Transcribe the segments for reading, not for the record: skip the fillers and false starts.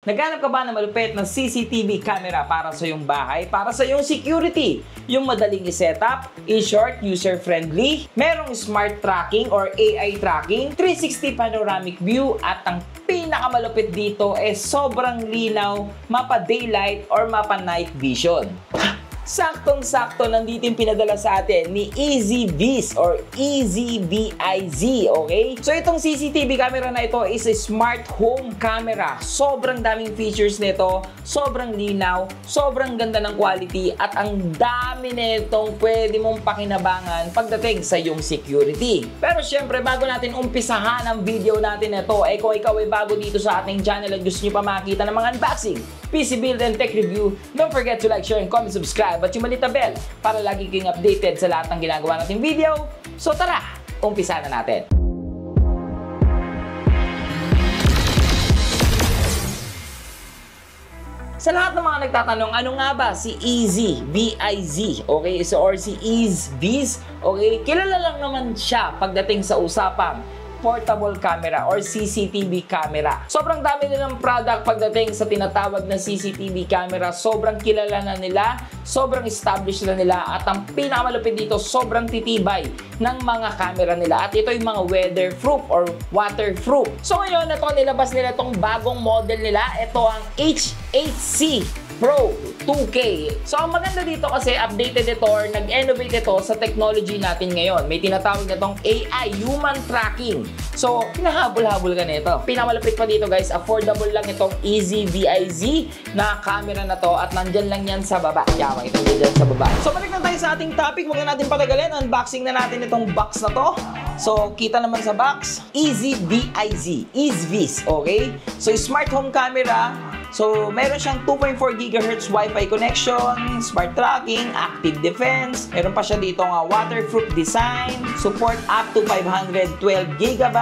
Naghanap ka ba ng malupit na CCTV camera para sa iyong bahay, para sa iyong security? Yung madaling i-setup, in short, user-friendly, merong smart tracking or AI tracking, 360 panoramic view, at ang pinakamalupit dito ay sobrang linaw, mapa-daylight or mapa-night vision. Saktong-sakto, nandito yung pinadala sa atin ni EasyViz or EasyViz, okay? So itong CCTV camera na ito is a smart home camera. Sobrang daming features nito, sobrang linaw, sobrang ganda ng quality, at ang dami nitong pwede mong pakinabangan pagdating sa iyong security. Pero syempre, bago natin umpisahan ang video natin ito, kung ikaw ay bago dito sa ating channel at gusto nyo pa makita ng mga unboxing, PC build and tech review, don't forget to like, share, and comment, subscribe, at yung malita bell para lagi kayong updated sa lahat ng ginagawa nating video. So tara, umpisa na natin. Sa lahat ng mga nagtatanong, ano nga ba si EasyViz, okay? So, or si EasyViz, okay? Kilala lang naman siya pagdating sa usapang portable camera or CCTV camera. Sobrang dami nilang product pagdating sa tinatawag na CCTV camera. Sobrang kilala na nila, sobrang established na nila, at ang pinakamalupit dito, sobrang titibay ng mga camera nila. At ito yung mga weatherproof or waterproof. So ngayon, ito nilabas nila itong bagong model nila. Ito ang H8C Pro 2K. So ang maganda dito kasi updated ito or nag-innovate ito sa technology natin ngayon. May tinatawag na itong AI, human tracking. So pinahabol-habol ka nito. Pinamalapit pa dito guys, affordable lang itong EasyViz na camera na to, at nandyan lang yan sa baba. Yawa, ito dyan sa baba. So balik na tayo sa ating topic. Huwag na natin patagalin. Unboxing na natin itong box na to. So kita naman sa box, EasyViz, okay? So smart home camera. So, meron siyang 2.4 GHz Wi-Fi connection, smart tracking, active defense. Meron pa siya dito nga waterproof design, support up to 512 GB,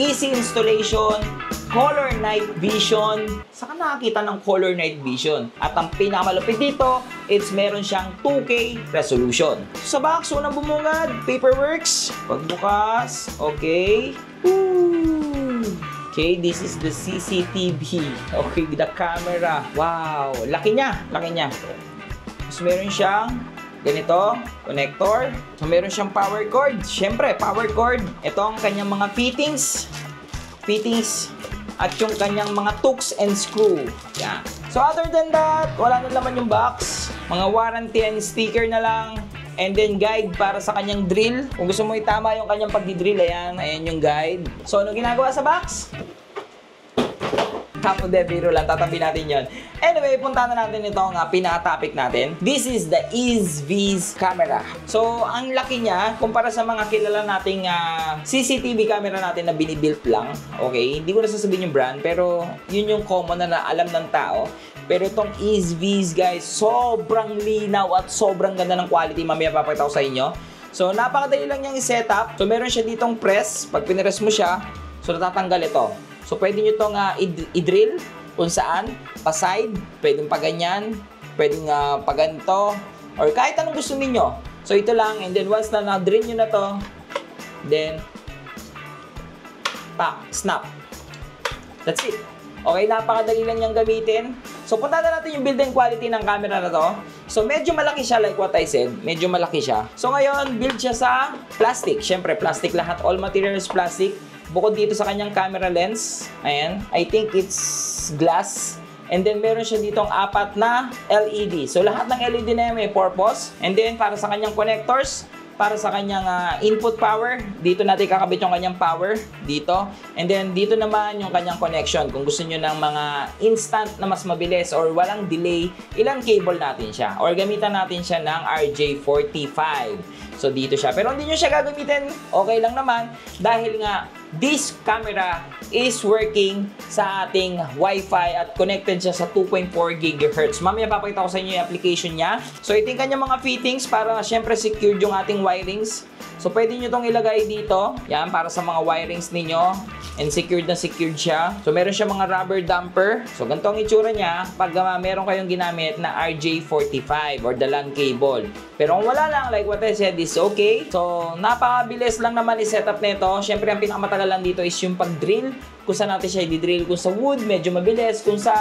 easy installation, color night vision. Saka nakakita ng color night vision. At ang pinakamalupit dito, meron siyang 2K resolution. Sa box, unang bumungad, paperworks. Pagbukas, okay. Okay, this is the CCTV. Okay, the camera. Wow, laki niya, laki niya. So, meron siyang ganito, connector. So, meron siyang power cord. Siyempre, power cord. Ito ang kanyang mga fittings, at yung kanyang mga hooks and screw. Yan. So, other than that, wala na naman yung box. Mga warranty and sticker na lang. And then guide para sa kanyang drill. Kung gusto mo itama yung kanyang pagdi-drill, ayan yung guide. So, ano ginagawa sa box? Kapo de, biro lang. Tatabi natin yon. Anyway, punta na natin ito nga pinaka-topic natin. This is the EasyViz camera. So, ang laki niya, kumpara sa mga kilala nating CCTV camera natin na binibuilt lang. Okay? Hindi ko na sasabihin yung brand, pero yun yung common na alam ng tao. Pero itong EasyViz guys, sobrang linaw at sobrang ganda ng quality. Mamaya papakita ko sa inyo. So, napakadali lang niyang i-setup. So, meron siya ditong press. Pag pinress mo siya, so natatanggal ito. So, pwede nyo itong i-drill kung saan. Pa-side, pwedeng pa-ganyan, pwedeng pa-ganito, or kahit anong gusto ninyo. So, ito lang. And then, once na na-drill nyo na to, then, snap. That's it. Okay, napakadali lang niyang gamitin. So, punta na natin yung build and quality ng camera na to. So, medyo malaki siya like what I said. Medyo malaki siya. So, ngayon, build siya sa plastic. Siyempre, plastic lahat. All materials plastic. Bukod dito sa kanyang camera lens. Ayan. I think it's glass. And then, meron siya ditong 4 na LED. So, lahat ng LED na yan may purpose. And then, para sa kanyang connectors, para sa kanyang input power, dito natin kakabit yung kanyang power, dito. And then, dito naman yung kanyang connection. Kung gusto nyo ng mga instant na mas mabilis or walang delay, ilang cable natin siya. Or gamitan natin siya ng RJ45. So, dito siya. Pero hindi nyo siya gagamitin, okay lang naman. Dahil nga, this camera is working sa ating Wi-Fi at connected siya sa 2.4 GHz. Mamaya papakita ko sa inyo yung application niya. So, ito yung kanyang mga fittings para syempre secured yung ating wirings. So, pwede nyo itong ilagay dito. Yan, para sa mga wirings ninyo. And secured na secured siya. So, meron siya mga rubber damper. So, ganito ang itsura niya pag meron kayong ginamit na RJ45 or the LAN cable. Pero kung wala lang, like what I said, is okay. So, napakabilis lang naman i-setup nito. Syempre, ang pinakamatagal matagal lang dito is yung pag-drill. Kung saan natin siya i-drill. Kung sa wood, medyo mabilis. Kung sa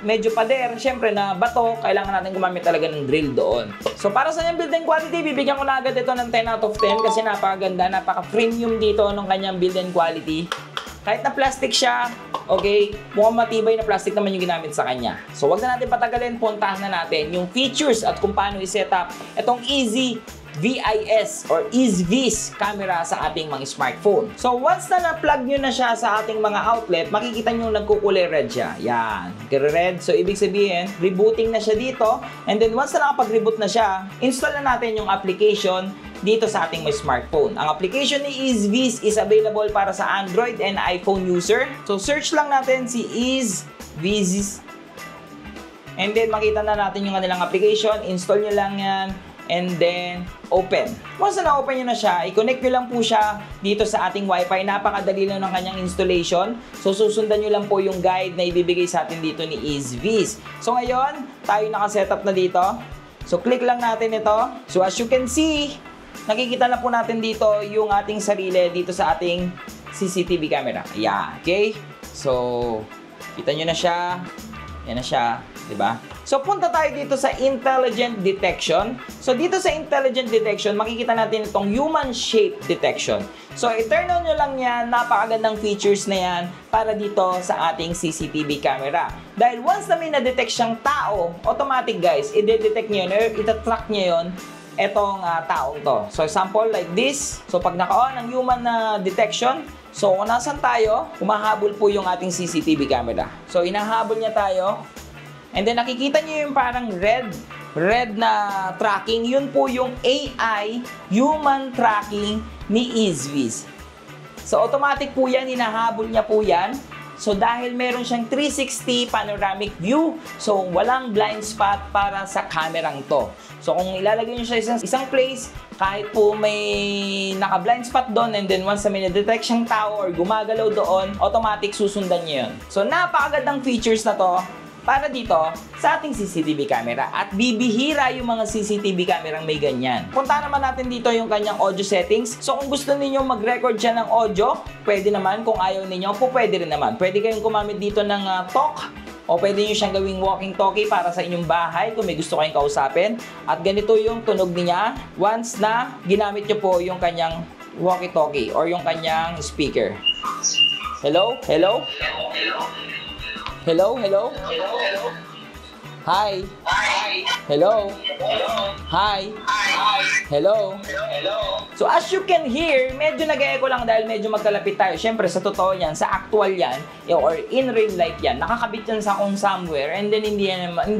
medyo pader, syempre na bato, kailangan natin gumamit talaga ng drill doon. So para sa yung build and quality, bibigyan ko na agad ito ng 10 out of 10 kasi napakaganda, napaka-premium dito ng kanyang build and quality. Kahit na plastic siya, okay, mukhang matibay na plastic naman yung ginamit sa kanya. So wag na natin patagalin, puntahan na natin yung features at kung paano i-set up itong Easy VIS or EaseVis camera sa ating mga smartphone. So once na na-plug nyo na siya sa ating mga outlet, makikita nyo nagkukulay red siya. Yan, red. So ibig sabihin, rebooting na siya dito. And then once na nakapag-reboot na siya, install na natin yung application dito sa ating may smartphone. Ang application ni EaseVis is available para sa Android and iPhone user. So search lang natin si EaseVis. And then makita na natin yung kanilang application. Install nyo lang yan. And then, open. Once na na-open nyo na siya, i-connect nyo lang po siya dito sa ating Wi-Fi. Napakadali lang ng kanyang installation. So, susundan nyo lang po yung guide na ibibigay sa atin dito ni EaseVis. So, ngayon, tayo naka-setup na dito. So, click lang natin ito. So, as you can see, nakikita na po natin dito yung ating sarili dito sa ating CCTV camera. Ayan, okay? So, kita nyo na siya. Yan na siya, diba? So, punta tayo dito sa Intelligent Detection. So, dito sa Intelligent Detection, makikita natin itong Human Shape Detection. So, i-turn on nyo lang yan. Napakagandang features na yan para dito sa ating CCTV camera. Dahil once na may na-detect siyang tao, automatic guys, i-detect nyo yun, or itatrack nyo yun, etong taong to. So, example like this. So, pag naka-on ang human detection, so, kung nasan tayo, humahabol po yung ating CCTV camera. So, inahabol niya tayo. And then, nakikita niyo yung parang red na tracking. Yun po yung AI human tracking ni EaseVis. So, automatic po yan. Hinahabol niya po yan. So, dahil meron siyang 360 panoramic view, so, walang blind spot para sa kamerang to. So, kung ilalagay niyo siya isang place, kahit po may naka-blind spot doon, and then once na may na-detect siyang tao or gumagalaw doon, automatic susundan niyo yun. So, napakagandang features na to para dito sa ating CCTV camera. At bibihira yung mga CCTV camera may ganyan. Punta naman natin dito yung kanyang audio settings. So kung gusto niyo mag-record siya ng audio, pwede naman. Kung ayaw niyo, pwede rin naman. Pwede kayong gumamit dito ng talk. O pwede nyo siyang gawing walkie-talkie para sa inyong bahay kung may gusto kayong kausapin. At ganito yung tunog niya once na ginamit nyo po yung kanyang walkie-talkie or yung kanyang speaker. Hello? Hello? Hello? Hello? Hi? Hello? Hi? Hello? So as you can hear, medyo nag-echo lang dahil medyo magkalapit tayo. Siyempre sa totoo yan, sa actual yan, or in real life yan, nakakabit yan sa kung somewhere and then hindi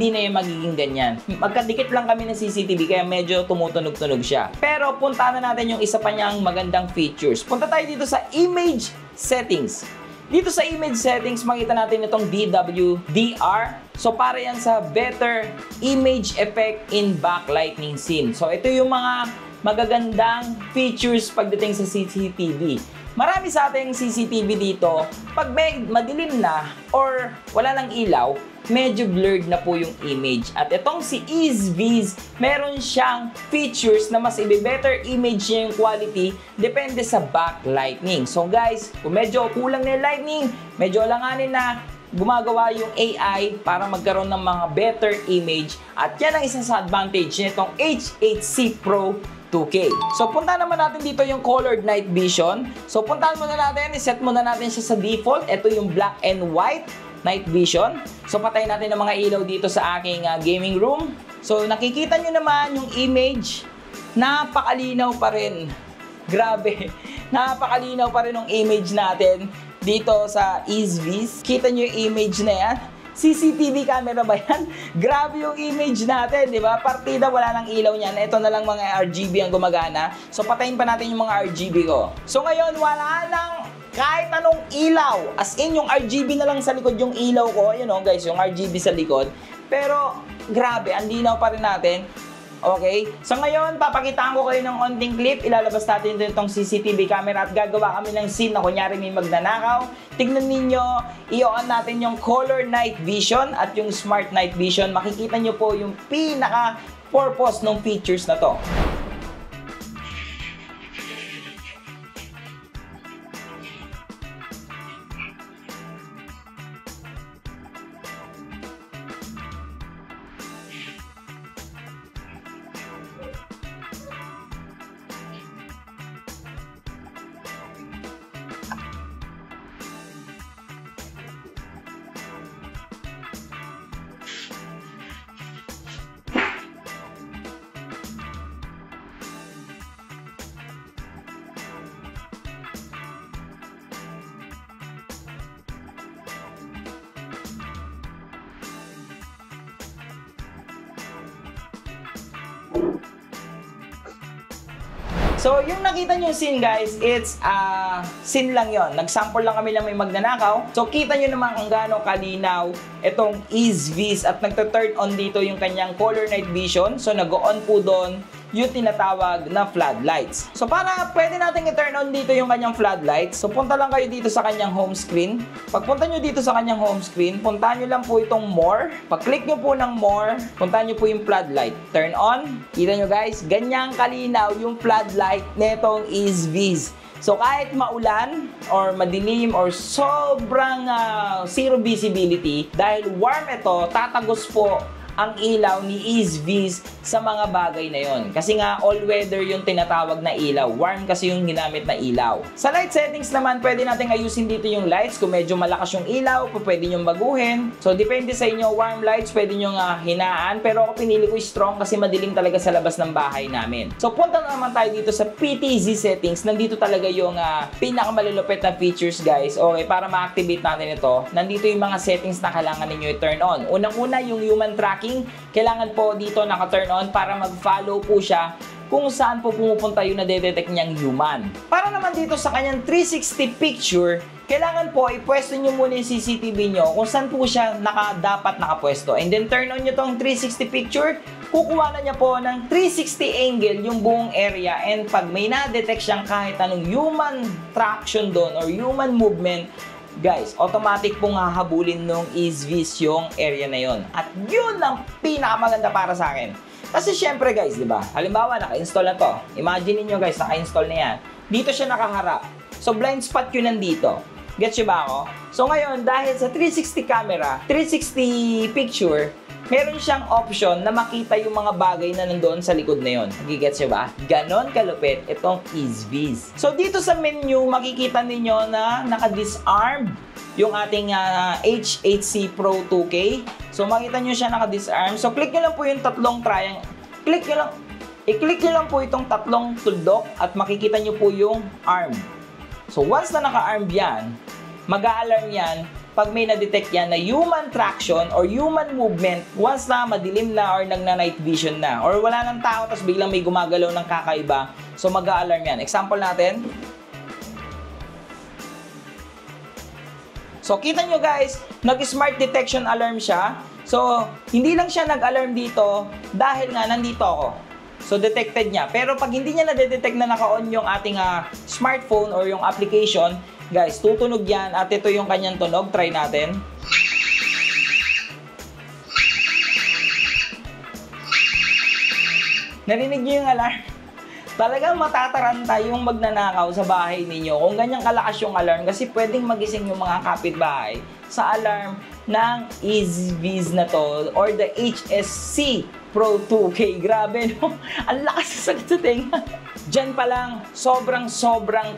na yan magiging ganyan. Magkadikit lang kami ng CCTV kaya medyo tumutunog-tunog siya. Pero punta na natin yung isa pa niyang magandang features. Punta tayo dito sa image settings. Dito sa image settings, makita natin itong DWDR. So, para yan sa better image effect in backlighting scene. So, ito yung mga magagandang features pagdating sa CCTV. Marami sa ating CCTV dito, pag may madilim na or wala nang ilaw, medyo blurred na po yung image. At itong si EaseVis, meron siyang features na mas i-better image niya yung quality depende sa backlighting. So guys, kung medyo kulang na yung lighting, medyo alanganin na, gumagawa yung AI para magkaroon ng mga better image. At yan ang isa sa advantage nitong H8C Pro 2K. So, punta naman natin dito yung colored night vision. So, puntahan muna natin, iset muna natin siya sa default. Ito yung black and white night vision. So, patayin natin ang mga ilaw dito sa aking gaming room. So, nakikita nyo naman yung image. Napakalinaw pa rin. Grabe. Napakalinaw pa rin yung image natin dito sa EaseVis. Kita nyo yung image na yan. CCTV camera ba yan? Grabe yung image natin, di ba? Partida, wala nang ilaw niyan. Ito na lang mga RGB ang gumagana. So, patayin pa natin yung mga RGB ko. So, ngayon, wala nang kahit anong ilaw. As in, yung RGB na lang sa likod yung ilaw ko. Yun o, guys, yung RGB sa likod. Pero, grabe, ang linaw pa rin natin. Okay? So ngayon, papakitaan ko kayo ng onting clip. Ilalabas natin itong CCTV camera at gagawa kami ng scene na kunyari may magnanakaw. Tignan ninyo, i-on natin yung color night vision at yung smart night vision. Makikita nyo po yung pinaka-purpose ng features na to. So, yung nakita nyo scene guys, it's scene lang yon. Nag-sample lang kami lang may magnanakaw. So, kita nyo naman kung gaano kalinaw itong EaseViz at nagta-turn on dito yung kanyang color night vision. So, nag-on po doon yung tinatawag na floodlights. So, para pwede natin i-turn on dito yung kanyang floodlights, so punta lang kayo dito sa kanyang home screen. Pagpunta nyo dito sa kanyang home screen, puntahan nyo lang po itong more. Pag-click nyo po ng more, puntahan nyo po yung floodlight. Turn on. Kita nyo guys, ganyang kalinaw yung floodlight netong EaseViz. So, kahit maulan or madilim or sobrang zero visibility, dahil warm ito, tatagos po ang ilaw ni EaseViz sa mga bagay na yon. Kasi nga, all-weather yung tinatawag na ilaw. Warm kasi yung ginamit na ilaw. Sa light settings naman, pwede natin ayusin dito yung lights. Kung medyo malakas yung ilaw, pwede nyo baguhin. So, depende sa inyo. Warm lights, pwede nyo hinaan. Pero ako pinili ko strong kasi madilim talaga sa labas ng bahay namin. So, punta naman tayo dito sa PTZ settings. Nandito talaga yung pinakamalulupit na features, guys. Okay, para ma-activate natin ito, nandito yung mga settings na kailangan ninyo i-turn on. Unang-una, yung human tracking. Kailangan po dito naka-turn on para mag-follow po siya kung saan po pumupunta yung nadedetect niyang human. Para naman dito sa kanyang 360 picture, kailangan po ipwesto nyo muna yung CCTV nyo kung saan po siya dapat nakapwesto. And then turn on nyo tong 360 picture, kukuha na niya po ng 360 angle yung buong area, and pag may na-detect siyang kahit anong human traction doon or human movement, guys, automatic pong hahabulin nung EaseViz yung area na yon. At yun ang pinakamaganda para sa akin. Kasi syempre guys, di ba? Halimbawa, naka-install na to. Imagine niyo guys, naka-install na yan. Dito siya nakaharap. So, blind spot yun nandito. Gets nyo ba ako? So, ngayon, dahil sa 360 camera, 360 picture, meron siyang option na makita yung mga bagay na nandoon sa likod na yon. Nagigets nyo ba? Ganon kalupit itong EaseViz. So, dito sa menu, makikita ninyo na naka-disarm yung ating H8C Pro 2K. So, makita nyo siya naka-disarm. So, click nyo lang po yung tatlong triangle. I-click nyo lang po itong tatlong tuldok at makikita nyo po yung arm. So, once na naka-arm yan, mag-a-alarm yan pag may na-detect yan na human traction or human movement once na madilim na or nagna-night vision na or wala ng tao tapos biglang may gumagalaw ng kakaiba. So, mag-a-alarm yan. Example natin. So, kita nyo guys, nag-smart detection alarm siya. So, hindi lang siya nag-alarm dito dahil nga nandito ako. So, detected niya. Pero pag hindi niya na-detect na naka-on yung ating smartphone or yung application, guys, tutunog yan at ito yung kanyang tunog. Try natin. Narinig niyo yung alarm? Talagang matataranta yung magnanakaw sa bahay ninyo kung ganyang kalakas yung alarm kasi pwedeng magising yung mga kapitbahay sa alarm ng EaseViz na to or the HSC Pro 2K. Grabe, no? Ang lakas sa sakit sa tenga. Diyan pa lang, sobrang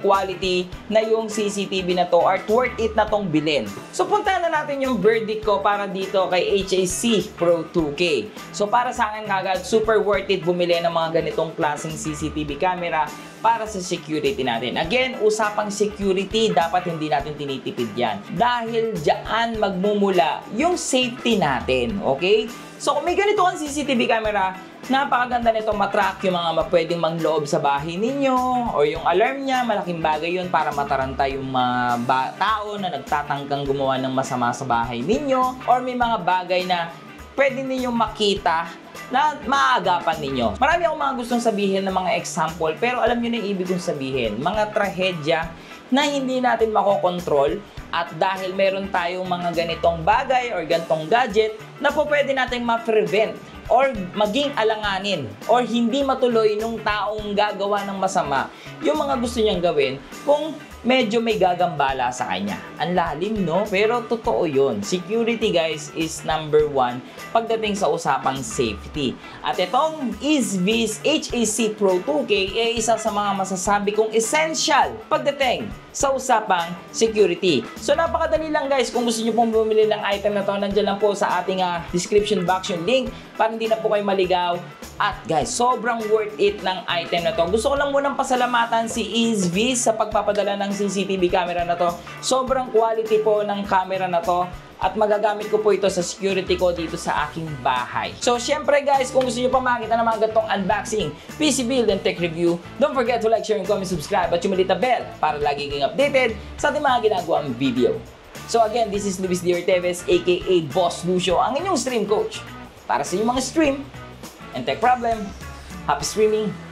quality na yung CCTV na to at worth it na tong bilhin. So, puntahan na natin yung verdict ko para dito kay HSC Pro 2K. So, para sa akin kagad, super worth it bumili ng mga ganitong klaseng CCTV camera para sa security natin. Again, usapang security, dapat hindi natin tinitipid yan. Dahil diyan magmumula yung safety natin, okay? So, kung may ganito kang CCTV camera, napakaganda nito matrack yung mga pwedeng mangloob sa bahay ninyo or yung alarm niya, malaking bagay yun para mataranta yung mga tao na nagtatangkang gumawa ng masama sa bahay ninyo or may mga bagay na pwede ninyong makita na maagapan ninyo. Marami akong mga gustong sabihin ng mga example, pero alam nyo na yung ibig kong sabihin. Mga trahedya na hindi natin makokontrol at dahil meron tayong mga ganitong bagay or ganitong gadget na po pwede nating ma-prevent or maging alanganin or hindi matuloy nung taong gagawa ng masama yung mga gusto niyang gawin kung medyo may gagambala sa kanya. Ang lalim, no? Pero totoo yun. Security, guys, is number one pagdating sa usapang safety. At itong EaseViz HSC Pro 2K ay isa sa mga masasabi kong essential pagdating sa usapang security. So, napakadali lang, guys. Kung gusto nyo pong bumili ng item na to, nandiyan lang po sa ating description box yung link para hindi na po kayo maligaw. At guys, sobrang worth it ng item na to. Gusto ko lang munang pasalamatan si EaseViz sa pagpapadala ng CCTV camera na to. Sobrang quality po ng camera na to. at magagamit ko po ito sa security ko dito sa aking bahay. So, syempre guys, kung gusto nyo pa makita ng mga ganitong unboxing, PC build and tech review, don't forget to like, share, and comment, subscribe, at yung malita bell para lagi kayong updated sa ating mga ginagawang video. So again, this is Luis D. Orteves, aka Boss Lucio, ang inyong stream coach. Para sa inyong mga stream and tech problem, happy streaming!